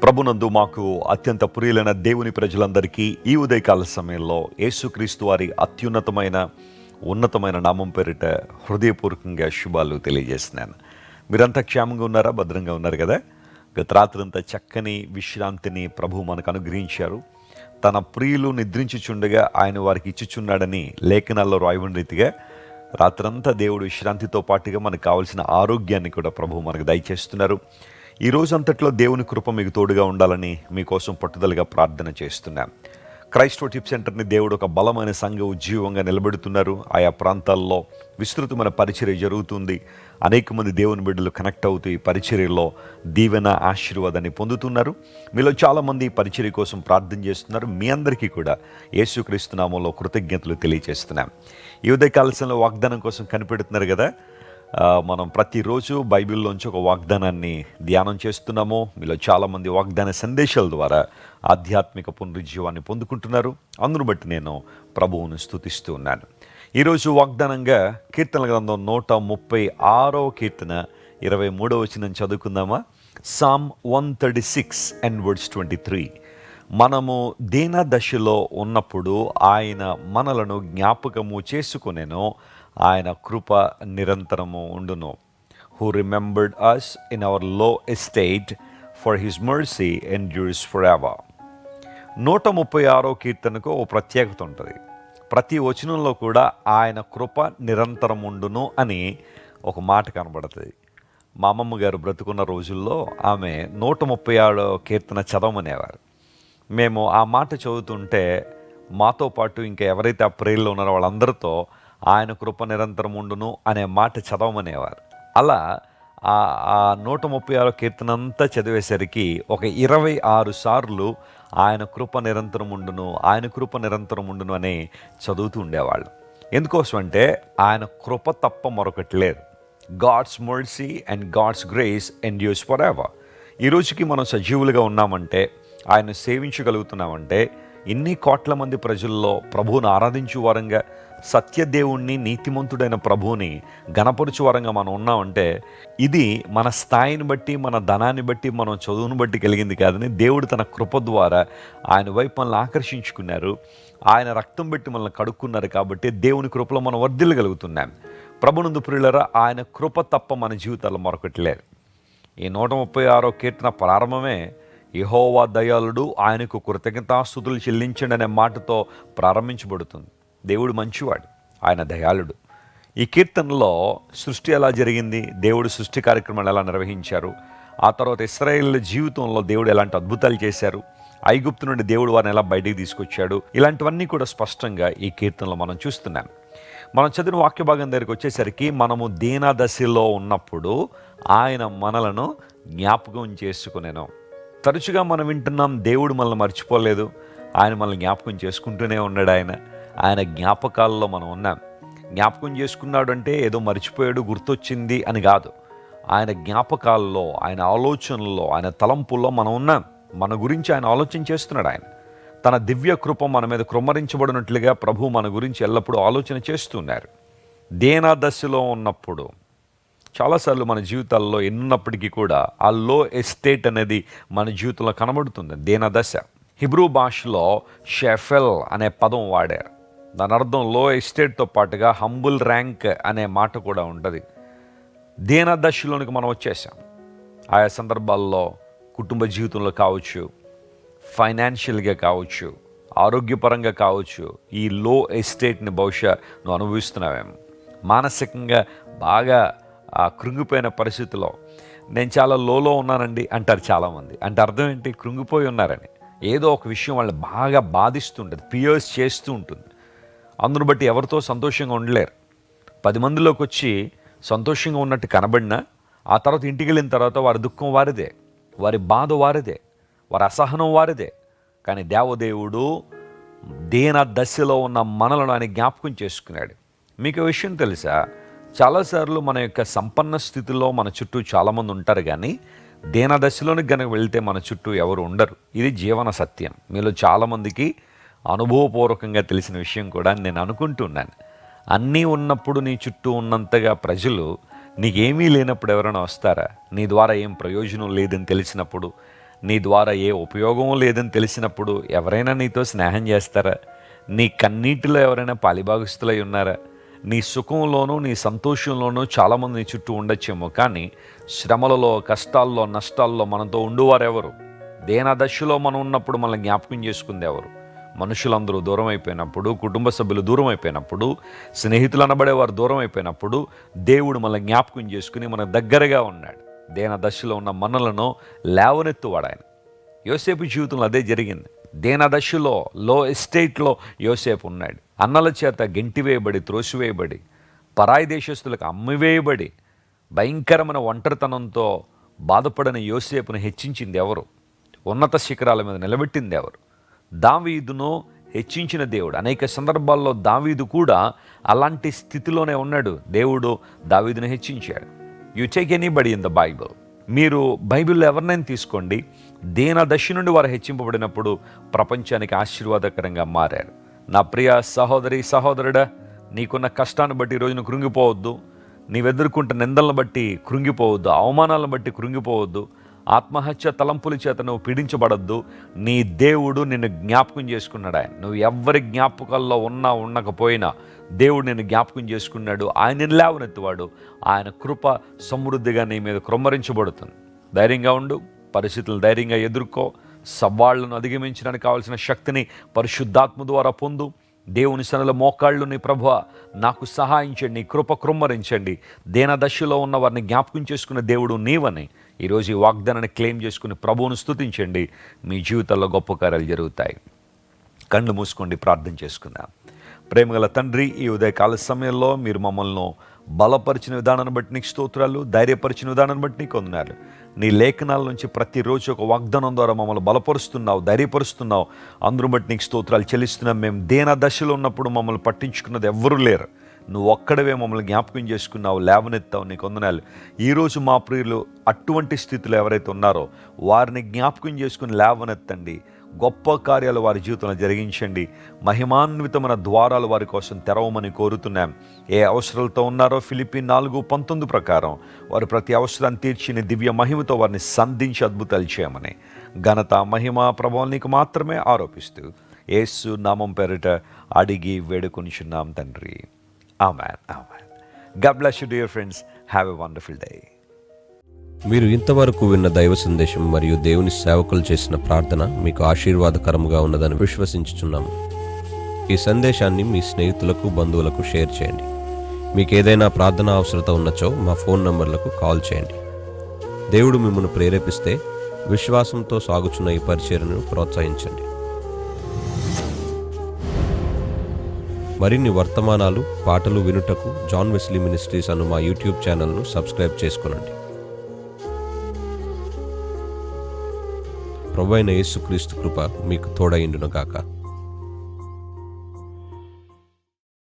ప్రభునందు మాకు అత్యంత ప్రియులైన దేవుని ప్రజలందరికీ ఈ ఉదయకాల సమయంలో యేసుక్రీస్తు వారి అత్యున్నతమైన ఉన్నతమైన నామం పేరిట హృదయపూర్వకంగా శుభాలు తెలియజేస్తున్నాను. మీరంతా క్షేమంగా ఉన్నారా? భద్రంగా ఉన్నారు కదా? గత రాత్రంతా చక్కని విశ్రాంతిని ప్రభు మనకు అనుగ్రహించారు. తన ప్రియులు నిద్రించుచుండగా ఆయన వారికి ఇచ్చుచున్నాడని లేఖనాల్లో రాయబడిన రీతిగా రాత్రంతా దేవుడు విశ్రాంతితో పాటుగా మనకు కావాల్సిన ఆరోగ్యాన్ని కూడా ప్రభు మనకు దయచేస్తున్నారు. ఈ రోజంతట్లో దేవుని కృప మీకు తోడుగా ఉండాలని మీకోసం పట్టుదలగా ప్రార్థన చేస్తున్నాం. క్రైస్ట్ వర్షిప్ సెంటర్ని దేవుడు ఒక బలమైన సంఘ ఉజ్జీవంగా నిలబెడుతున్నారు. ఆయా ప్రాంతాల్లో విస్తృతమైన పరిచర్య జరుగుతుంది. అనేక మంది దేవుని బిడ్డలు కనెక్ట్ అవుతూ ఈ పరిచర్యలో దీవెన ఆశీర్వాదాన్ని పొందుతున్నారు. మీలో చాలామంది ఈ పరిచర్య కోసం ప్రార్థన చేస్తున్నారు. మీ అందరికీ కూడా యేసుక్రీస్తు నామములో కృతజ్ఞతలు తెలియజేస్తున్నాం. ఈ ఉదయకాలంలో వాగ్దానం కోసం కనిపెడుతున్నారు కదా. మనం ప్రతిరోజు బైబిల్లోంచి ఒక వాగ్దానాన్ని ధ్యానం చేస్తున్నాము. మీలో చాలామంది వాగ్దాన సందేశాల ద్వారా ఆధ్యాత్మిక పునరుజ్జీవాన్ని పొందుకుంటున్నారు. అందును బట్టి నేను ప్రభువును స్తుతిస్తూ ఉన్నాను. ఈరోజు వాగ్దానంగా కీర్తనల గ్రంథం 136వ కీర్తన 23వ వచనం చదువుకుందామా? Sam 136 and verse 23. మనము దీన దశలో ఉన్నప్పుడు ఆయన మనలను జ్ఞాపకము చేసుకొనెను, ఆయన కృప నిరంతరము ఉండును. Who remembered us in our low estate, for his mercy endures for ever. 136వ కీర్తనకు ఓ ప్రత్యేకత ఉంటుంది. ప్రతి వచనంలో కూడా ఆయన కృప నిరంతరం ఉండును అని ఒక మాట కనబడుతుంది. మా అమ్మమ్మ గారు బ్రతుకున్న రోజుల్లో ఆమె 136వ కీర్తన చదవమనేవారు. మేము ఆ మాట చదువుతుంటే మాతో పాటు ఇంకా ఎవరైతే ఆ ప్రేయర్లో ఉన్నారో వాళ్ళందరితో ఆయన కృప నిరంతరం ఉండును అనే మాట చదవమనేవారు. అలా ఆ 136వ కీర్తన అంతా చదివేసరికి ఒక 26 సార్లు ఆయన కృప నిరంతరం ఉండును, ఆయన కృప నిరంతరం ఉండును అని చదువుతూ ఉండేవాళ్ళు. ఎందుకోసం అంటే ఆయన కృప తప్ప మరొకటి లేదు. God's mercy and God's grace endures for ever. ఈ రోజుకి మనం సజీవులుగా ఉన్నామంటే, ఆయన సేవించగలుగుతున్నామంటే, ఇన్ని కోట్ల మంది ప్రజల్లో ప్రభువును ఆరాధించు వారంగా, సత్యదేవుణ్ణి నీతిమంతుడైన ప్రభువుని గణపరుచు వారంగా మనం ఉన్నామంటే, ఇది మన స్థాయిని బట్టి, మన ధనాన్ని బట్టి, మనం చదువును బట్టి కలిగింది కాదని దేవుడు తన కృప ద్వారా ఆయన వైపు మనల్ని ఆకర్షించుకున్నారు. ఆయన రక్తం పెట్టి మనల్ని కడుక్కున్నారు. కాబట్టి దేవుని కృపలో మనం వర్ధిల్లగలుగుతున్నాం. ప్రభునందు ప్రియులారా, ఆయన కృప తప్ప మన జీవితాల్లో మరొకటి లేదు. ఈ 136వ కీర్తన ప్రారంభమే యెహోవా దయాళుడు, ఆయనకు కృతజ్ఞతాస్తుతులు చెల్లించండి అనే మాటతో ప్రారంభించబడుతుంది. దేవుడు మంచివాడు, ఆయన దయాళుడు. ఈ కీర్తనలో సృష్టి ఎలా జరిగింది, దేవుడు సృష్టి కార్యక్రమాలు ఎలా నిర్వహించారు, ఆ తర్వాత ఇశ్రాయేలు జీవితంలో దేవుడు ఎలాంటి అద్భుతాలు చేశారు, ఐగుప్తు నుండి దేవుడు వారిని ఎలా బయటికి తీసుకొచ్చాడు, ఇలాంటివన్నీ కూడా స్పష్టంగా ఈ కీర్తనలో మనం చూస్తున్నాం. మనం చదివిన వాక్య భాగం దగ్గరికి వచ్చేసరికి మనము దీన దశలో ఉన్నప్పుడు ఆయన మనలను జ్ఞాపకం చేసుకునేను. తరచుగా మనం వింటున్నాం, దేవుడు మనల్ని మర్చిపోలేదు, ఆయన మనల్ని జ్ఞాపకం చేసుకుంటూనే ఉన్నాడు. ఆయన జ్ఞాపకాల్లో మనం ఉన్నాం. జ్ఞాపకం చేసుకున్నాడు అంటే ఏదో మర్చిపోయాడు, గుర్తొచ్చింది అని కాదు. ఆయన జ్ఞాపకాల్లో, ఆయన ఆలోచనల్లో, ఆయన తలంపుల్లో మనం ఉన్నాం. మన గురించి ఆయన ఆలోచన చేస్తున్నాడు. ఆయన తన దివ్య కృప మన మీద కృమ్మరించబడినట్లుగా ప్రభు మన గురించి ఎల్లప్పుడూ ఆలోచన చేస్తున్నారు. దీన దశలో ఉన్నప్పుడు చాలాసార్లు మన జీవితాల్లో ఎన్నున్నప్పటికీ కూడా ఆ లో ఎస్టేట్ అనేది మన జీవితంలో కనబడుతుంది. దీన దశ హిబ్రూ భాషలో షెఫెల్ అనే పదం వాడారు. దాని అర్థం లో ఎస్టేట్తో పాటుగా హంబుల్ ర్యాంక్ అనే మాట కూడా ఉంటుంది. దీన దశలోనికి మనం వచ్చేసాం. ఆయా సందర్భాల్లో కుటుంబ జీవితంలో కావచ్చు, ఫైనాన్షియల్గా కావచ్చు, ఆరోగ్యపరంగా కావచ్చు, ఈ లో ఎస్టేట్ని బహుశా నువ్వు అనుభవిస్తున్నావేమో. మానసికంగా బాగా కృంగిపోయిన పరిస్థితిలో నేను చాలా లోలో ఉన్నానండి అంటారు చాలామంది. అంటే అర్థం ఏంటి? కృంగిపోయి ఉన్నారని. ఏదో ఒక విషయం వాళ్ళని బాగా బాధిస్తుంటుంది, పియర్స్ చేస్తూ ఉంటుంది. అందును బట్టి ఎవరితో సంతోషంగా ఉండలేరు. 10 మందిలోకి వచ్చి సంతోషంగా ఉన్నట్టు కనబడినా ఆ తర్వాత ఇంటికి వెళ్ళిన తర్వాత వారి దుఃఖం వారిదే, వారి బాధ వారిదే, వారి అసహనం వారిదే. కానీ దేవదేవుడు దీన దశలో ఉన్న మనలను ఆయన జ్ఞాపకం చేసుకున్నాడు. మీకు విషయం తెలుసా? చాలాసార్లు మన యొక్క సంపన్న స్థితిలో మన చుట్టూ చాలామంది ఉంటారు, కానీ దీన దశలోనికి కనుక వెళ్తే మన చుట్టూ ఎవరు ఉండరు. ఇది జీవన సత్యం. మీలో చాలామందికి అనుభవపూర్వకంగా తెలిసిన విషయం కూడా నేను అనుకుంటున్నాను. అన్నీ ఉన్నప్పుడు నీ చుట్టూ ఉన్నంతగా ప్రజలు నీకేమీ లేనప్పుడు ఎవరైనా వస్తారా? నీ ద్వారా ఏం ప్రయోజనం లేదని తెలిసినప్పుడు, నీ ద్వారా ఏ ఉపయోగం లేదని తెలిసినప్పుడు ఎవరైనా నీతో స్నేహం చేస్తారా? నీ కన్నీటిలో ఎవరైనా పాలిభాగస్తులై ఉన్నారా? నీ సుఖంలోనూ నీ సంతోషంలోనూ చాలామంది నీ చుట్టూ ఉండొచ్చేమో, కానీ శ్రమలలో, కష్టాల్లో, నష్టాల్లో మనతో ఉండువారెవరు? దేనాదశలో మనం ఉన్నప్పుడు మనల్ని జ్ఞాపకం చేసుకుంది ఎవరు? మనుషులందరూ దూరం అయిపోయినప్పుడు, కుటుంబ సభ్యులు దూరం అయిపోయినప్పుడు, స్నేహితులు అనబడేవారు దూరం అయిపోయినప్పుడు దేవుడు మనల్ని జ్ఞాపకం చేసుకుని మన దగ్గరగా ఉన్నాడు. దేనాదశలో ఉన్న మనలను లేవనెత్తువాడు ఆయన. యోసేపు జీవితంలో అదే జరిగింది. దేనాదశలో, లో ఎస్టేట్లో యోసేపు ఉన్నాడు. అన్నల చేత గెంటివేయబడి, త్రోసివేయబడి, పరాయి దేశస్తులకు అమ్మివేయబడి, భయంకరమైన ఒంటరితనంతో బాధపడిన యోసేపును హెచ్చించింది ఎవరు? ఉన్నత శిఖరాల మీద నిలబెట్టింది ఎవరు? దావీదును హెచ్చించిన దేవుడు. అనేక సందర్భాల్లో దావీదు కూడా అలాంటి స్థితిలోనే ఉన్నాడు. దేవుడు దావీదును హెచ్చించాడు. You take anybody in the Bible. మీరు బైబిల్లో ఎవరినైనా తీసుకోండి, దేనదశ నుండి వారు హెచ్చింపబడినప్పుడు ప్రపంచానికి ఆశీర్వాదకరంగా మారారు. నా ప్రియ సహోదరి, సహోదరుడా, నీకున్న కష్టాన్ని బట్టి ఈరోజున కృంగిపోవద్దు. నీవెదుర్కొంటున్న నిందలను బట్టి కృంగిపోవద్దు. అవమానాలను బట్టి కృంగిపోవద్దు. ఆత్మహత్య తలంపుల చేత నువ్వు పీడించబడద్దు. నీ దేవుడు నిన్ను జ్ఞాపకం చేసుకున్నాడు. ఆయన నువ్వు ఎవరి జ్ఞాపకాల్లో ఉన్నా ఉండకపోయినా దేవుడు నిన్ను జ్ఞాపకం చేసుకున్నాడు. ఆయన లేవనెత్తువాడు. ఆయన కృప సమృద్ధిగా నీ మీద కృమ్మరించబడుతుంది. ధైర్యంగా ఉండు. పరిస్థితులను ధైర్యంగా ఎదుర్కో. సవాళ్లను అధిగమించడానికి కావాల్సిన శక్తిని పరిశుద్ధాత్మ ద్వారా పొందు. దేవుని సన్నిధిలో మోకాళ్ళు, నీ ప్రభువా నాకు సహాయించండి, నీ కృప కృమ్మరించండి. దేనదశలో ఉన్న వారిని జ్ఞాపకం చేసుకున్న దేవుడు నీవని ఈరోజు ఈ వాగ్దానాన్ని క్లెయిమ్ చేసుకుని ప్రభువును స్తుతించండి. మీ జీవితాల్లో గొప్ప కార్యాలు జరుగుతాయి. కళ్ళు మూసుకోండి, ప్రార్థన చేసుకుందాం. ప్రేమగల తండ్రి, ఈ ఉదయకాల సమయంలో మీరు మమ్మల్ని బలపరిచిన విధానాన్ని బట్టి నీకు స్తోత్రాలు, ధైర్యపరిచిన విధానాన్ని బట్టి నీకు వందనాలు. నీ లేఖనాల నుంచి ప్రతిరోజు ఒక వాగ్దానం ద్వారా మమ్మల్ని బలపరుస్తున్నావు, ధైర్యపరుస్తున్నావు. అందరూ బట్టి నీకు స్తోత్రాలు చెల్లిస్తున్నాం. మేము దేనదశలో ఉన్నప్పుడు మమ్మల్ని పట్టించుకున్నది ఎవ్వరూ లేరు. నువ్వు ఒక్కడవే మమ్మల్ని జ్ఞాపకం చేసుకున్నావు, లేవనెత్తావు. నీకు వందనాలు. ఈరోజు మా ప్రియులు అటువంటి స్థితిలో ఎవరైతే ఉన్నారో వారిని జ్ఞాపకం చేసుకుని లేవనెత్తండి. గొప్ప కార్యాలు వారి జీవితంలో జరిగించండి. మహిమాన్వితమైన ద్వారాలు వారి కోసం తెరవమని కోరుతున్నాం. ఏ అవసరాలతో ఉన్నారో ఫిలిప్పీ 4:19 ప్రకారం వారు ప్రతి అవసరాన్ని తీర్చిన దివ్య మహిమతో వారిని సంధించి అద్భుతాలు చేయమని ఘనత, మహిమ, ప్రభావం నీకు మాత్రమే ఆరోపిస్తూ యేసు నామం పేరిట అడిగి వేడుకొనిచున్నాం తండ్రి. ఆమేన్, ఆమేన్. God bless you dear friends. Have a wonderful day. మీరు ఇంతవరకు విన్న దైవ సందేశం మరియు దేవుని సేవకులు చేసిన ప్రార్థన మీకు ఆశీర్వాదకరముగా ఉన్నదని విశ్వసించుచున్నాము. ఈ సందేశాన్ని మీ స్నేహితులకు, బంధువులకు షేర్ చేయండి. మీకు ఏదైనా ప్రార్థన అవసరత ఉన్నచో మా ఫోన్ నంబర్లకు కాల్ చేయండి. దేవుడు మిమ్మల్ని ప్రేరేపిస్తే విశ్వాసంతో సాగుచున్న ఈ పరిచర్యను ప్రోత్సహించండి. మరిన్ని వర్తమానాలు, పాటలు వినుటకు జాన్ వెస్లీ మినిస్ట్రీస్ అను మా యూట్యూబ్ ఛానల్ను సబ్స్క్రైబ్ చేసుకొనండి. ప్రభువైన యేసుక్రీస్తు కృప మీకు తోడైండును గాక.